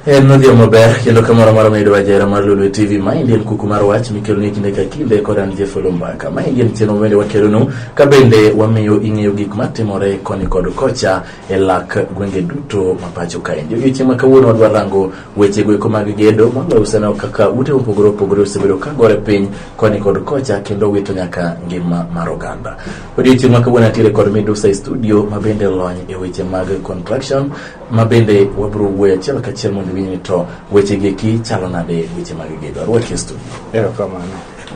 Nodhi maber kendo kamoro moro ma idwa jera mar Lulu TV ma indien kuku mar wach mikelo ni kinde ka kinde kod an Jeff Lumbaka ma indien cheno wende wakelo no ka bende wamiyo ing'eyo gik matimore koni kod kocha e lak gwenge duto mapacho ka indi yogi chima kawuono wadwa rango weche gweko mag gedo ma usena kaka ute opogore osebedo ka gore piny koni kod kocha kendo wito nyaka ngima mar oganda. Odiochieng' kawuono atiere kod Medusa studio ma bende lony e weche mag construction ma bende wabro wuoyo achiel ka achiel mondo winyi to weche geki chalo nade weche mag gedo arwaki studio. Erokamano.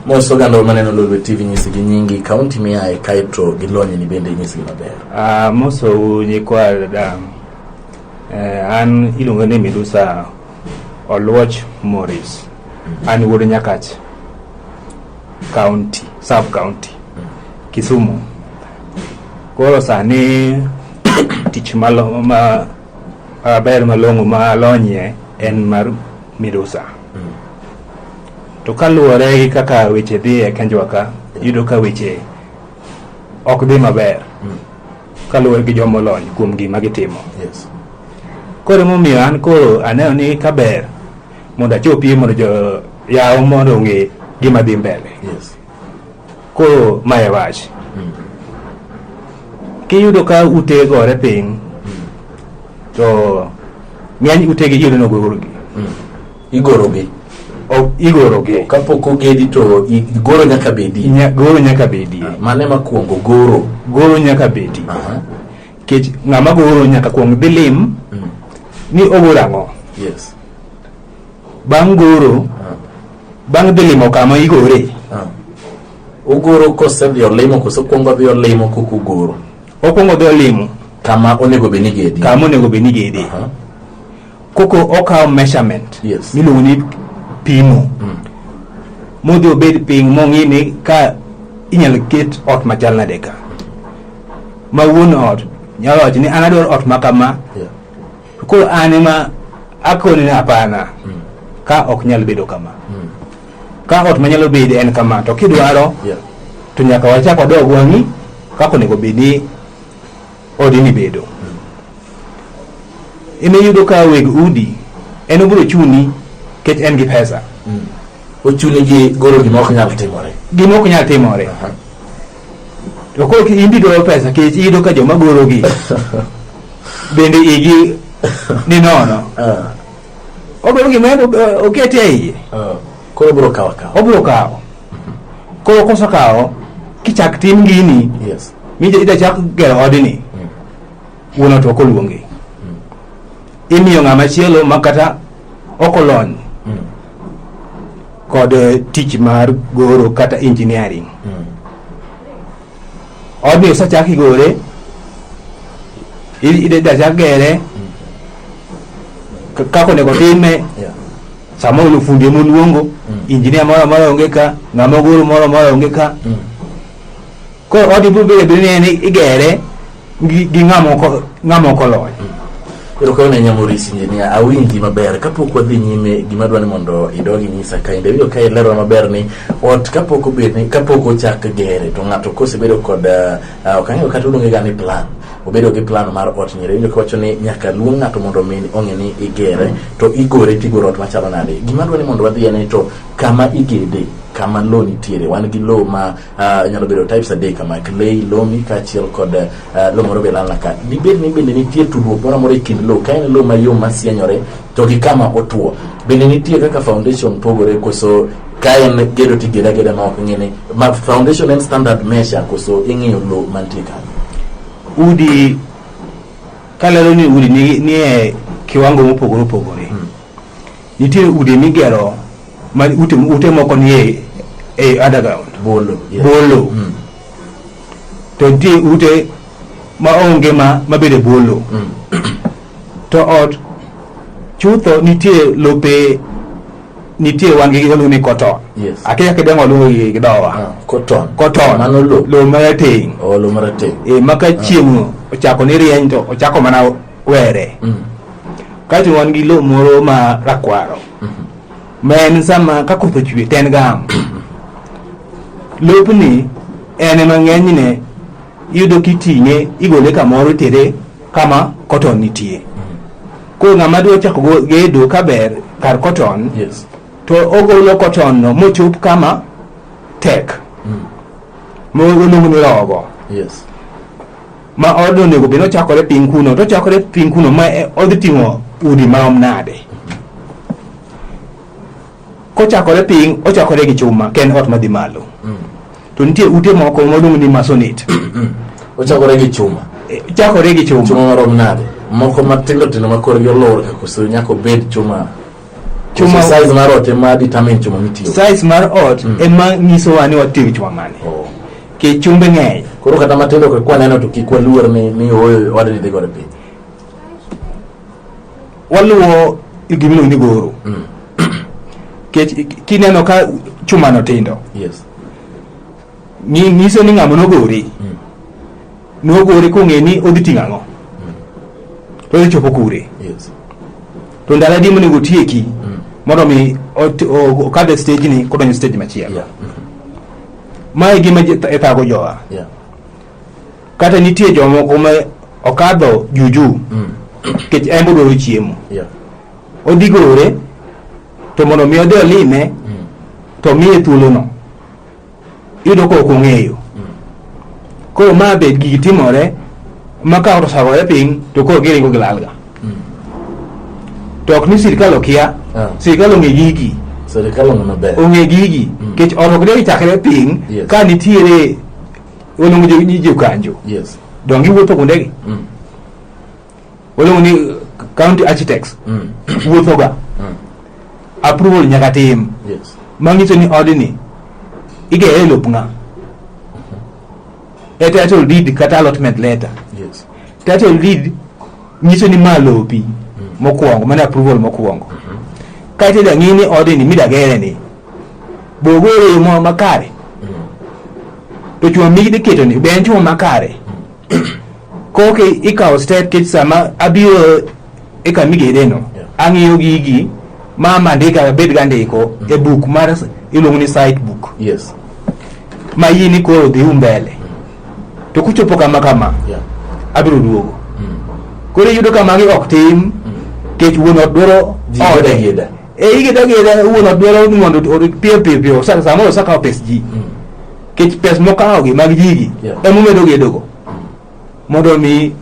Moso gando maneno Lulu TV nyisi gi nyingi kaunti miae kaito gilonye ni bende nyisi gi maber. Moso nyikwa dada an iluongo ni Medusa Oluoch Morris. An wuod Nyakach County, Sub County, Kisumu. Koro sani tich ber malong'o ma lonye en mar Medusa. To kaluwore gi kaka weche dhi e kenjwa ka, yudo ka weche ok dhi maber. Kaluwore gi joma olony kuom gima gitimo. Yes. Koro momiyo an koro aneno ni kaber mondo achopi mondo yaw mondo ng'e gima dhi mbele. Yes. Koro mae wach. Kiyudo ka ute gore piny to ng'eny utegi iyudo no gorogi. Igorogi. Igorogi. Kapok ogedi to igoro nyaka bedi. Goro nyaka bedi. Mane makuongo goro nyaka bedi. Kech ng'ama goro nyaka kuong dhi lim ni ogoro ang'o. Yes. Bang' goro bang' dhi limo kama igore. Ogoro kosedhi olimo koso kuongo dhi olimo kuku goro. Okuongo dhi olimo kama onego beni gedi. Koko okaw measurement. Yes. Miluongo ni pimo. Modhi obed piny mong'ini ka inyalo ket ot machal nade ka. Ma wuon ot nyalo wacho ni an adwaro ot makama. Yeah. Koro an ema akoni na hapana. Ka ok nyalo bedo kama. Ka ot manyalo bedo en kama to kidwaro to nyaka wachak odog wang'i kako nego bedi odini bedo. Ime yudo ka weg udi en obiro chuni ket en gi pesa. Ochuni gi goro gima ok nyal timore. To koro indi dwaro pesa kech iyudo ka joma goro gi bende igi ni nono. Obiro gima okete e iye. Koro obiro kawo. Koro koso kawo kichak tim gini. Yes. Ida chak gero odini. Wuono to koluongi. Imiyo ng'ama chielo makata okolony kod tich mar goro kata engineering. Odni osachak igore. Ida chak gere. Kako nego time. Sama ulu fundi moluongo. Engineer moro onge ka. Ng'ama goro moro onge ka. Koro odi bube ni igere gi ng'ama kolony. Pero kauna Nyamorisi engineer awinji maber kapok wadhi nyime gima dwani mondo idogi nyisa kainde wiyo ka ilero maber ni ot kapok ochak gere to ng'ato kosebedo kod okang'eyo kata udonge ga ni plan obedo gi plan mar ot nyire wiyo kawacho ni nyaka luong ng'ato mondo ong'e ni igere to igore tigoro ot machalo nade gima dwani mondo wadhi ene to kama igede kama lo nitiere wan gi lo ma nyalo bedo types adek kama clay lomi kachiel kod lo moro belala ka dibed ni bende nitie tudruok moro e kind lo ka en lo mayom masienyore to gi kama otuo bende nitie kaka foundation pogore koso ka en gedo tigeda ma ok ng'ene ma foundation en standard measure koso ing'iyo lo mantie ka udi kalero ni udi ni e kiwango mopogore. Nitie udi migero ma ute moko ni e underground bolo. To nitie ute ma onge ma bede bolo. To ot chutho nitie lope nitie wan gi olu ni koton. Yes. Akia kedengo lu gi dowa. Koton. Mano lo marateng. Lo marateng. Maka chiemo ochako ni rieny to ochako mana were. Kato wan gi lo moro ma rakwaro. Men sama ka koth ochwe ten gam. Lopni ene mang'enyne yudo kiting'e igole kamoro tere kama koton nitie. ko ng'ama dwa chako gedo kaber kar cotton Yes. to ogolo cotton no mochup kama tek mo luongo ni rogo Yes. ma odno nego bino chakore piny kuno to chakore piny kuno ma odhi ting'o udi maom nade kochakore piny ochakore gi chuma ken ot madhi malo to nitie ute moko modong ni masonite Ochakore gi chuma. chakore gi chuma Chuma marom nade? Moko matindo tindo ma korgi olor ka koso nyako bed chuma. Chuma- size mar ot ema determine chuma mitiyo. size mar ot ema nyisowa ni watiyo gi chuma mane Oh. ke chumbe ng'eny Koro kata matindo ka kwaneno to kik waluor ni oyo wadni dhi godo piny. waluwo gimiluongo ni goro kineno ka chuma no tindo Yes. nyiso ni ng'ama nogori nogore kong'e ni odhi ting'o ang'o to odhi chopo kure Yes. to ndalo adi monego otieki mondo mi okadhe stage ni kodonjo stage machielo Yeah. mae gima thago jowa Yeah. kata nitie jomoko ma okadho juju kech en bodwaro chiemo Yeah. odhi gore to mondo mi odhi olime to miye thuolono iyudo ka ok ong'eyo koro ma bed gigi timore ma ka otosagore piny to koro giringo gilalga to ok ni sirikal okia sirikal ong'e gigi Serikal ong'e maber. ong'e gigi kech ot ok degi chakre piny Yes. ka nitiere waluongo ni jokanjo Yes. dongi wuotho kuondegi waluongo ni county architects wuothoga approval nyaka tim Yes. manyiso ni odni igere lop ng'a e title deed kata allotment letter Yes. title deed nyiso ni ma lopi mokwongo mane approval mokwongo kaeto ida ng'i ni odni midagere ni bogore mo makare to chuma migi keto ni be en chuma makare koke ikawo step kech sama abiro e kamigede no ang'iyo gigi ma mandika bed gandiko e book mar iluongo ni site book Yes. ma yini koro dhi mbele to kuchopo kama Yeah. abiro duogo koro yudo ka magi ok tim kech wuon ot dwaro Ji ode. geda. Igeda wuon ot dwaro ni mondo piyo samoro osakawo pes ji kech pes mokawogi mag jigi Yeah. emomedo gedogo mondo mi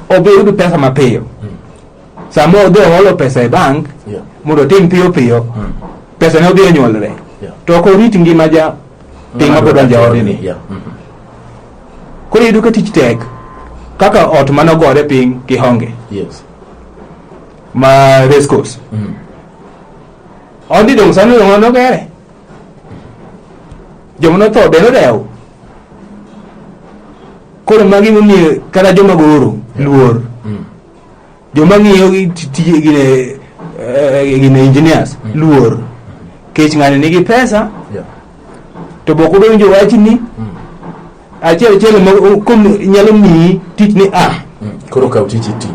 obiyud pesa mapiyo sama odhi oholo pesa e bank Yeah. mondo otim piyo pesa ne odhi onyuolre Yeah. to ok orit ngima ja piny mapodonjo odni Yeah. koro yudo ka tich tek kaka ot manogore piny Kihonge Yes. ma race course odhi dong' sani dong' nogere joma notho be nodew koro magi momiyo kata joma goro luor joma ng'iyo tije gine engineers luor kech ng'ani nigi pesa Yeah. to bok udonjo wachni achiel nyalo miyi tich ni Koro kaw tich iti.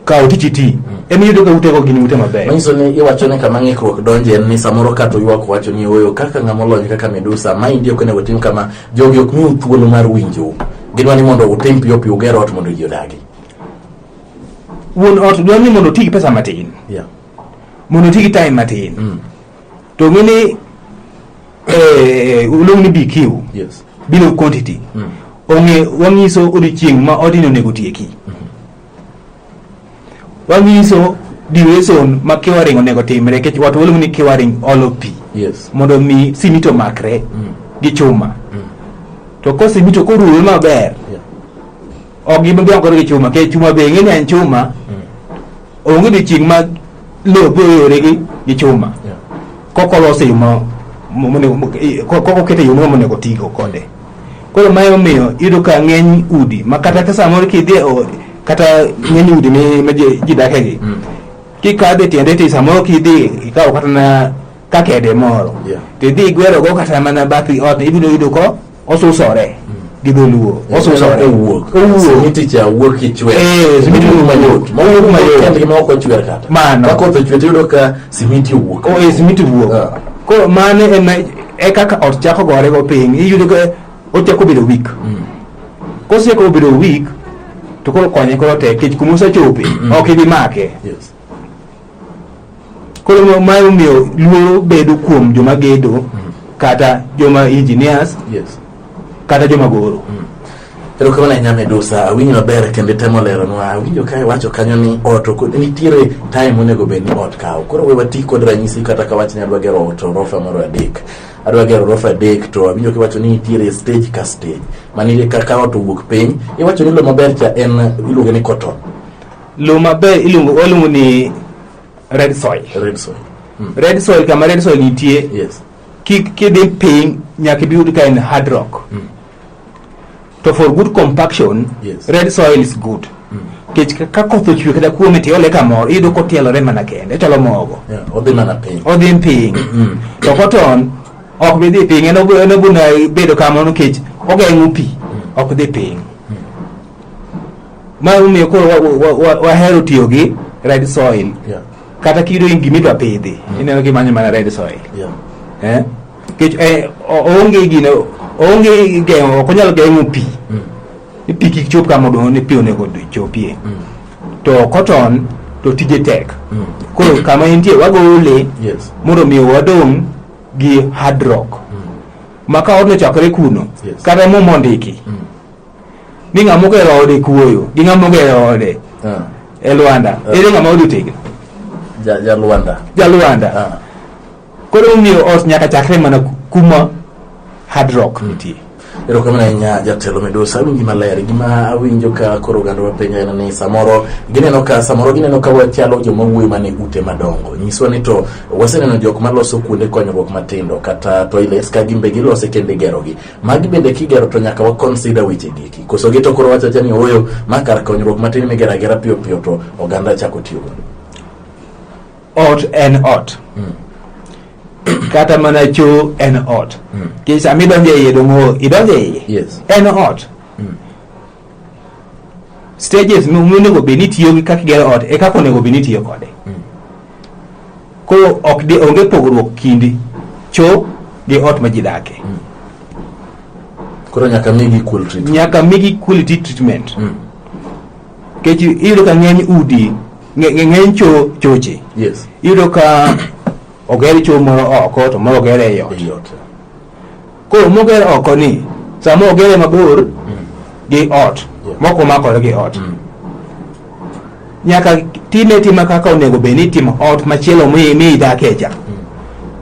kawo tich iti emiyudo ka utego gin ute maber Manyiso ni iwacho ni kama ng'ikruok donje en ni samoro kata ywak wacho ni oyo kaka ng'ama olony kaka Medusa ma indio kene otim kama jogi ok miu thuolo mar winjo. Gidwa ni mondo utim piyo piyo uger ot mondo ji odagi. wuon ot dwa ni mondo oti gi pesa matin Yeah. mondo oti gi time matin to ng'ini uluongo ni BQ Yes. bill of quantity ong'e wang'iso odiochieng' ma odni onego tieki wang'iso duration ma kiwaring onego timre kech wat waluongo ni kiwaring olo pi Yes. mondo mi simito makre gi chuma to ko simito koruwe maber ok gibiangore gi chuma kech chuma be ng'e ni en chuma onge odiochieng' ma lope oyore gi chuma Yeah. kokolose yo ma kokokete yo monego tigo kode koro mae omiyo iyudo ka ng'eny udi ma kata ka samoro kidhi kata ng'eny udi ma ji dakegi kikadhe tiende ti samoro kidhi ikawo kata na kakede moro Yeah. tidhi igwerogo kata mana bath ot ibiro yudo ko osusore gi dholuo osusore Owuok. Simiti cha wuok kichwe. Simiti mayot. owuok mayot. Kende ma ok ochwer kata. Mano. Ka koth ochwe yudo ka simiti owuok. simiti wuok Ah. koro mano e kaka ot chako gore go piny iyudo ka ochako bedo weak koseko bedo weak to koro konye koro tek kech kuma osechope ok ibi make. Yes. Koro ma omiyo luoro bedo kuom joma gedo kata joma engineers. Yes. Kata joma goro. Pero kama na Medusa awinyo maber kende temo lero nwa awinjo kai wacho kanyo ni ot ko nitiere time onego bed ni ot kawo. Koro we wati kod ranyisi kata ka wach nyalo gero ot rofa moro adek. Adwa gero rofa adek to awinjo kiwacho ni nitiere stage ka stage. Manile kaka ot wuok piny iwacho ni lo maber cha en iluongo ni cotton. Lo maber iluongo ni red soil. Red soil. Red soil kama red soil nitie. Yes. Kidhi piny nyaka biyud ka en hard rock. To for good compaction, yes. Red soil is good. Kech ka koth ochwe kata kuome tiole kamoro iyudo kotielore mana kende chalo mogo. Odhi mana piny. Odhi piny. To cotton ok bi dhi piny en obuna bedo kamano kech ogeng'o pi ok dhi piny. Ma omiyo koro wahero tiyo gi red soil. Kata kiyudo gimidwa pidhi ineno gimanyo mana red soil. Kech onge gino onge geng'o ok onyal geng'o pi. Pi kik chop kama odong' ni pi onego chopie. To cotton to tije tek. Koro kama intie wagole mondo miyo wadong' gi hard rock. Maka odno chakore kuno kata mo mondiki. Ni ng'ama ogero ode kuoyo gi ng'ama ogero ode e Luanda ere ng'ama odu tegno. Ja Luanda. Koro omiyo ot nyaka chakre mana kuma hard rock nitie. Ero kama na jatelo Medusa awinji maler gima awinjo ka koro gando wapenya en ni samoro gineno ka wachalo joma wuoyi mane ute madongo. Nyiswa ni to waseneno jok maloso kuonde konyruok matindo kata toilets ka gimbe gilose kende gerogi. Magi bende kigero to nyaka wa consider weche giki. Koso gito koro wacho ni oyo makar konyruok matin migera gera piyo to oganda chako tiyo godo. Ot en ot. Kata mana cho en ot. Kisa mi donje iye dongo idonje iye. Yes. En ot. Stages onego bed ni tiyo gi kaka gero ot e kaka onego bed ni tiyo kode. Koro onge pogruok kindi cho gi ot ma ji dake. Koro nyaka migi quality treatment. Kech iyudo ka ng'eny udi ng'eny choche. Yes. Iyudo ka ogeri cho moro oko to moro ogere e ot. Koro mogere oko ni sama ogere mabor gi ot moko makore gi ot. Nyaka tima kaka onego bed ni timo ot machielo mi idake cha.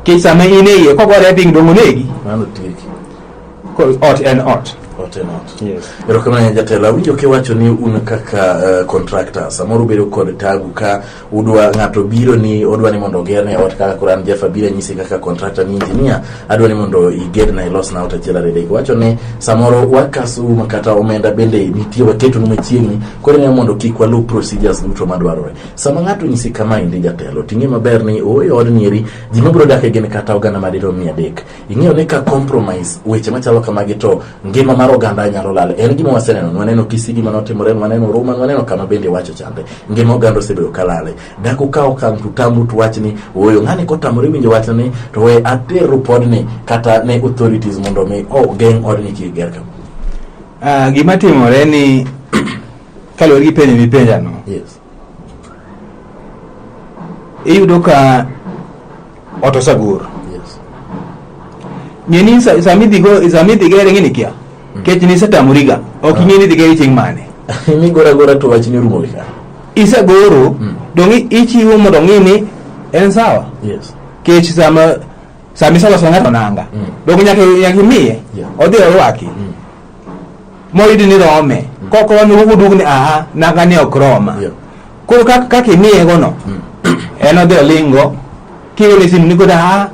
Kech sama in e iye kogore piny dongo negi. Ot en ot. Yes. Ero kama jatelo awinjo kiwacho ni un kaka contractor samoro bedo kod tagu ka udwa ng'ato biro ni odwa ni mondo gerne ot kaka kuran Jeff biro nyisi kaka contractor ni engineer adwa ni mondo igedna ilos na ot achiel rede. Wacho ni samoro wakasu makata omenda bende nitie waketo machiegni koro ne mondo kik walu procedures duto madwarore. Sama ng'ato nyisi kama indi jatelo ting'e maber ni oyo od nieri ji mabiro dak e gene kata oganda madiro 300. Ing'eyo ni ka compromise weche machalo kamagi to ngima mar oganda nyalo lal. En gima waseneno waneno Kisigi manotimore waneno Roma waneno kama bende wacho chande ngima oganda osebedo kalale. Dako kawo kan tutambu tu wachni oyo ng'ani kotamore winjo wachni to we ateru podni kata ne authorities mondo me geng odni ki ger kam. Gima timore ni kalori gi penjo mipenja no. Yes. Iyudo ka otosagur. Yes. Nyeni samidhi gere ngini kia. Kech ni setamuriga ok ing'eni dhi geri chieng' mane. Ni gora to wachni rumo ka. Isa goro dongi ichiwo mondo ng'ini en sawa. Yes. Kech sama salo ng'ato nanga. Dongi nyaka miye. Odhi orwaki. Moyudi ni rome. Koko wanu udugni nanga ni okroma. Koro kaka imiye gono. En odhi olingo. Kiwele simu niko da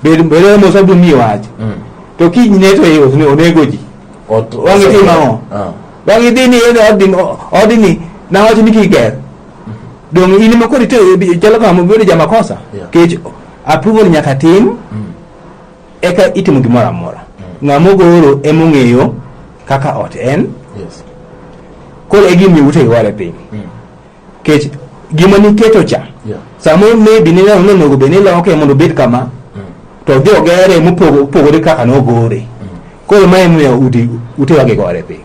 bere mo sabu mi wach. To kinyne to yo ni onego ji. Wangi timao. Wangi dini odini na wach ni kiger. Dong ini makori to jalo kama mbele jama kosa. Kech approval nyaka tim eka itimo gimoro amora. Ng'amo goro emong'eyo kaka ot en. Yes. Koro e gimi ute gore piny. Kech gima niketo cha. Samo maybe ni onego bed ni loke mondo bed kama. To dhi ogere mopogore kaka nogore. Koro mae miyo ute wage gore piny.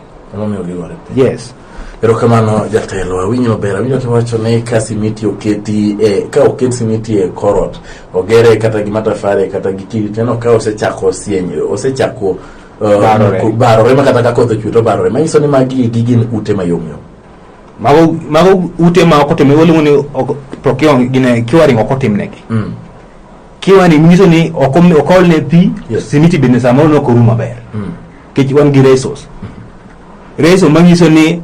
Yes. Erokamano jatelo, awinjo maber, awinjo kiwacho ni ka simiti oketi ka oket simiti e korot, ogere kata gi matafari kata gi kidi teno ka osechako barore ma kata ka koth ochwe to barore. Manyiso ni magi gin ute mayom. Mago ute ma ok otim woluongo ni procure gine curing ok otimnegi. Kiwani nyiso ni okol ne pi simiti bende samoro no koru maber. Kech wan gi resource. Resource manyiso ni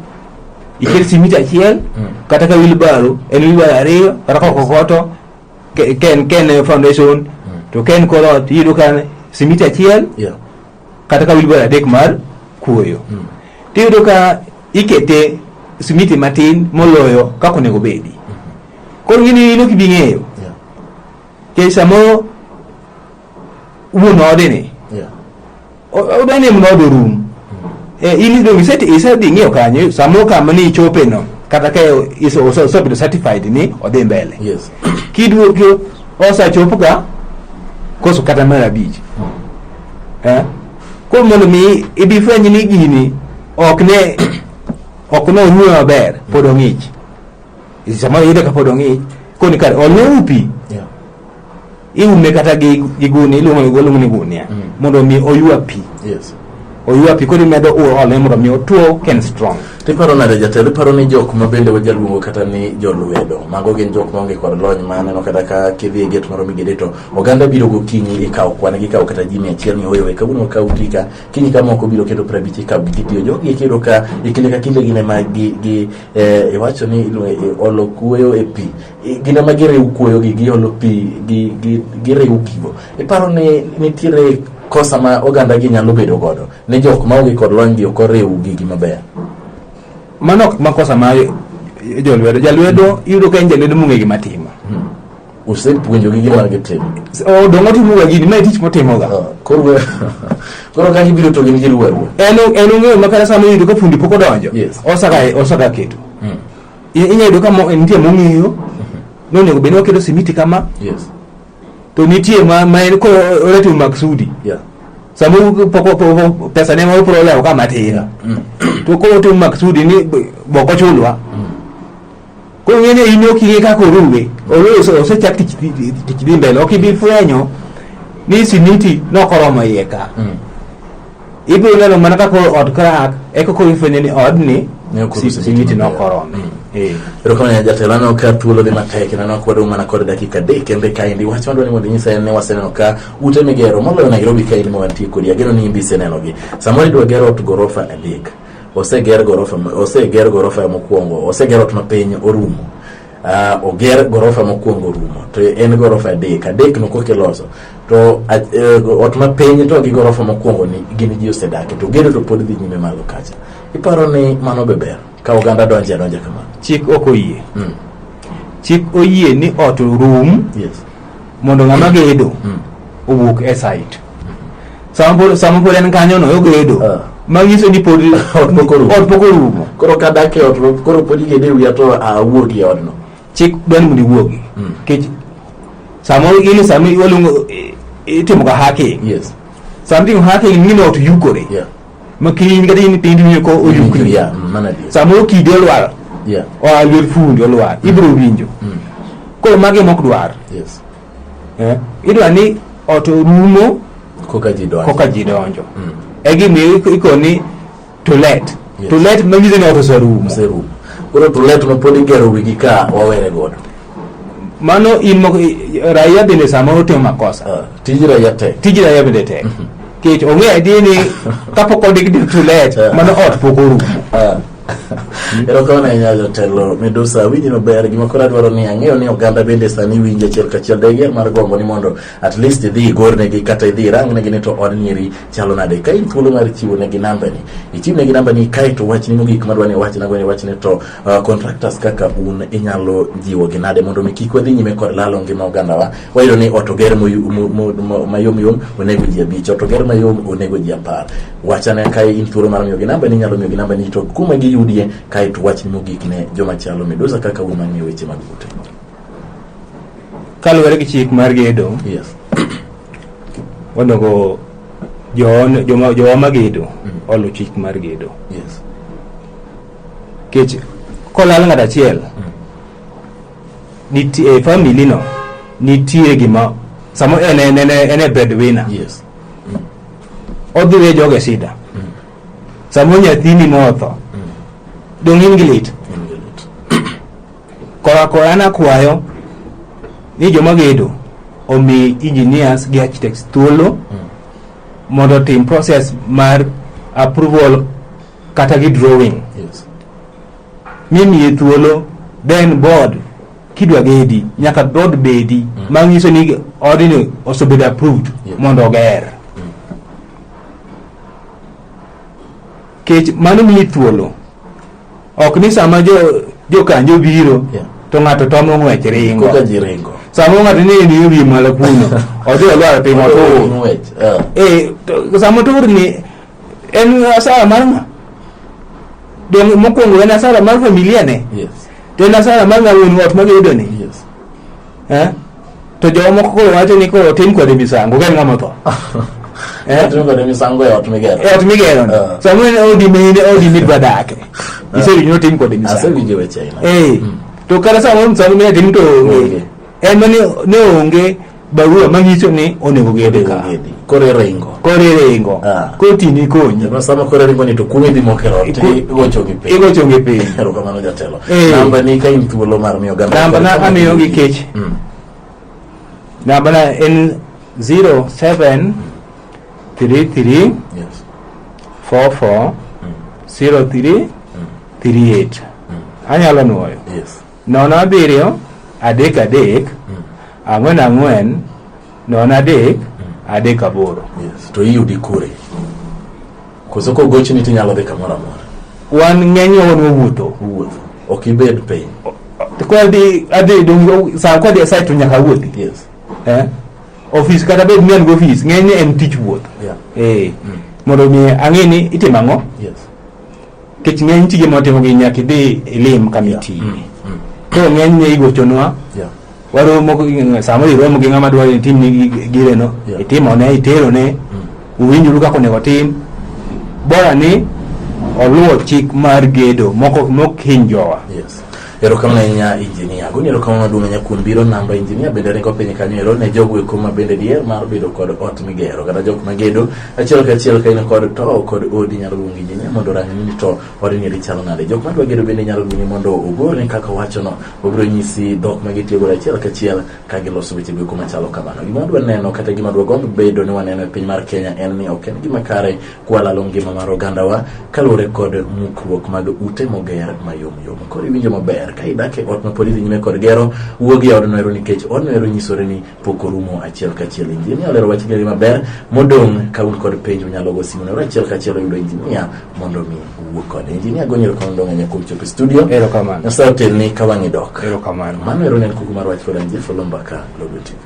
iket simiti achiel kata ka wheelbarrow en wheelbarrow ariyo kata ka kokoto ken foundation to ken korot yudo kan simiti achiel kata ka wheelbarrow adek mar kuoyo. Tiyudo ka ikete simiti matin moloyo kako nego bedi. Koro gini ino kibing'eyo. Ke samo uno dene. Odane mnodo room. Ili do iseti ng'eyo kanyo samo kama ni chope no kata ka so be certified ni odhi mbele. Yes. Kiduo kyo osa chopo ka koso kata mara bich. Ko mondo mi ibifwenyi ni gini ok no nyuo maber pod ong'ich. Sama yede ka pod ong'ich koni kar olu upi. Iume kata gi guni iluongo ni gunia mondo mi oyua pi. Yes. Oyua pi kodi medo ole mondo mi otuo ken strong. Tiparo nade jatelo, paro ni jok ma bende wajaluongo kata ni jolwedo. Mago gin jok maonge kod lony maneno kata ka kidhi e get moro migede to oganda biro gokinyi ikaw kwan gi kaw kata ji 100 ni oyo kawuono kaw tika kinyi ka moko biro kendo 50 ikaw gi tiyo jogi kendo ka ikinde ka kinde gine ma gi iwacho ni olo kuoyo e pi gine ma girew kuoyo gi olo pi gi rew gigo. Iparo ni nitiere kosa ma oganda gi nyalo bedo godo ne jok ma onge kod lony gi okorew gigi maber. Manok makosa ma jalwedo yudo ka jalwedo mung'e gi matimo. Usepuonjo gi gima gitimo. Dongo timo ga gini ma tich motimo ga. Koro ka gibiro to gin giluwo. En ong'eyo makara sama yudo ka fundi pok odonjo. Osaka keto. Inya yudo ka nitie mong'eyo nonego bende oketo simiti kama. Yes. To nitie ma en ko oretu maksudi. Samu pesa ne ma upro leo kama tira. To ko to maksudi ni boko chulwa. Ko ngene ino kinge ka ko ruwe. Ose chak tich di mbele. Okibi fwenyo ni simiti no koroma yeka. Ibo lelo mana ka ko od crack eko ko ifwenyo ni od ni simiti no koroma. Erokamano jatelo, no ka thuolo di matek neno kwado mana kod dakika adek kende kaendi wach mandwa ni mondo nyisa en ne waseneno ka ute migero moloyo Nairobi kaendi ma wantie kodi ageno ni imbise nenogi. Samoro idwa gero ot gorofa adek. Oseger gorofa mokwongo, oseger ot mapiny orumo. Oger gorofa mokwongo orumo. To en gorofa adek no kokeloso. To ot mapiny to gi gorofa mokwongo ni gin ji osedake to gedo to pod dhi nyime malo kacha. Iparo ni mano be ber ka oganda donje kama. Chik ok oyie. Chik oyie ni ot room. Yes. Mondo ng'ama gedo owuok e site. Sama pod en kanyo no ogedo. Manyiso ni pod ot pok orumo. Koro ka dak e ot koro pod igede wiya to awuogi e odno. Chik dwani mondo iwuogi. Kech samoro iluongo itimo ga hacking. Yes. Something hacking ni ot yukore. Yeah. Makini ngati ni pindi ni ko oyukore. Yeah, manadi. Samoro kide olwar. Yeah. O alwer fundi olwar. Ibro winjo. Koro mage mok dwar. Yes. Idwa ni ot rumo koka ji donjo. Egi mi ikoni to let. Yes. To let manyiso ni ot oserumo. Koro to let no pod igero wigi ka wawere godo. Mano raia bende samoro timo makosa. Tij raia bende tek. Kech ong'e adini kapok odik to let mano ot pok orumo. Erokamano ahinya jatelo Medusa, winji maber. Gima koro adwaro ni ang'eyo ni oganda bende sani winjo achiel kachiel dagier mar gombo ni mondo at least idhi igornegi kata idhi irangnegi ni to od nyiri chalo nade. Ka in thuolo mar chiwo negi nambani, ichiw negi nambani kae to wachni mogik madwa ni wachni to contractors kaka un inyalo jiwo gi nade mondo mi kik wadhi nyime kod lalo ngima oganda wa. Wayudo ni ot oger mayom onego ji 5, ot oger mayom onego ji 10. Wachane kae in thuolo mar miyo gi nambani, inyalo miyo gi nambani to kuma giyudie kae to wachni mogik ne joma chalo Medusa kaka un mang'eyo weche mag ute. Kaluwore gi chik mar gedo. Yes. Onego jowa magedo olu chik mar gedo. Yes. kech kolal ng'at achiel nitie family no nitie gima samo ene breadwinner. Yes. Odhi we joge shida. Samo nyathini motho. Dong in gi lit. Kora na kwayo ni joma gedo omi engineers gi architects thuolo mondo tim process mar approval kata gi drawing. Yes. Mimi thuolo then board kidwa gedi nyaka board bedi mangiso ni ordinary osebedo approved mondo oger. Kech mano mi thuolo ok ni sama jo kanjo biro to ng'ato tomo ng'wech ringo Koka ji ringo. samo ng'ato ni wi malo kuno odhi olwar piny otur samo tur ni en asara mar ng'a dong mokwongo en asara mar familia ne. Yes. To en asara mar ng'a wuon ot magedo ni. Yes. To joma koro wacho ni koro tim kode misango gen ng'ama tho. Tim kode misango e ot migero. Ot migero. Samo odi midwa dake. Isewinjo tim kode misango. Asewinjo weche aina. To kata samo misango mi tim to onge. En mani ne onge barua manyiso ni onego gede ka. Kore ringo. Kotini konyi. Sama kore ringo ni to kume di mokero. Igocho gi piny. Erokamano jatelo. Namba ni ka in thuolo mar miyo ganda. Namba na amiyo gi kech. Namba na en 0733 Yes. 44 03 38. Anyalo nuoyo. Yes. 07 3 4 3 8. Yes. To iyudi kure. Koso ko gochni tinyalo dhi kamoro amora. Wan ng'enyo wuotho. Ok ibed piny. Ko adi dongo sa ko de site nyaka wuothi. Yes. Office kata bed ni an go office ng'enye en tich wuoth. Mondo mi ang'eni itimo ang'o. Yes. Kech ng'eny tije motimo gi nyaka idhi ilim kamiti. To ng'eny ne igochonwa. Waromo samo iromo gi ng'ama dwaro tim ni gire no. Itimo ne itero ne. Uwinjuru kaka onego tim. Bora ni oluwo chik mar gedo mok hinjowa. Yes. Erokamano ahinya engineer. Goni erokamano maduong' ahinya kuom biro namba engineer bende ringo piny kanyo ero ne jogo eko ma bende dier mar bedo kod ot migero kata jok magedo achiel kachiel ka in kod to kod odi nyalo luongo engineer mondo rang ni to odi ni chalo nade. Jok madwa gedo bende nyalo luongo mondo ogorni kaka wachono obiro nyisi dhok magitiyo go achiel kachiel ka giloso weche go machalo kamano. Gima dwa neno kata gima dwa gombo bedo ni waneno e piny mar Kenya en ni ok en gima kare kwalalo ngima mar ogandawa kaluwore kod mukruok mag ute moger mayom yom. Koro iwinjo maber ka idake ot ma polisi nyime kod gero wuogi od noero nikech od noero nyisore ni pok orumo achiel kachiel. Engineer lero wach gari maber modong' ka un kod penjo nyalo go simu noero achiel kachiel yudo engineer mondo mi wuo kod engineer gonyero kono ndong' anya kuom chopo studio. Erokamano. Nasa hotel ni kawang'i dok. Erokamano. Mano ero nen kuku mar wach kod Anjil Folomba ka Global TV.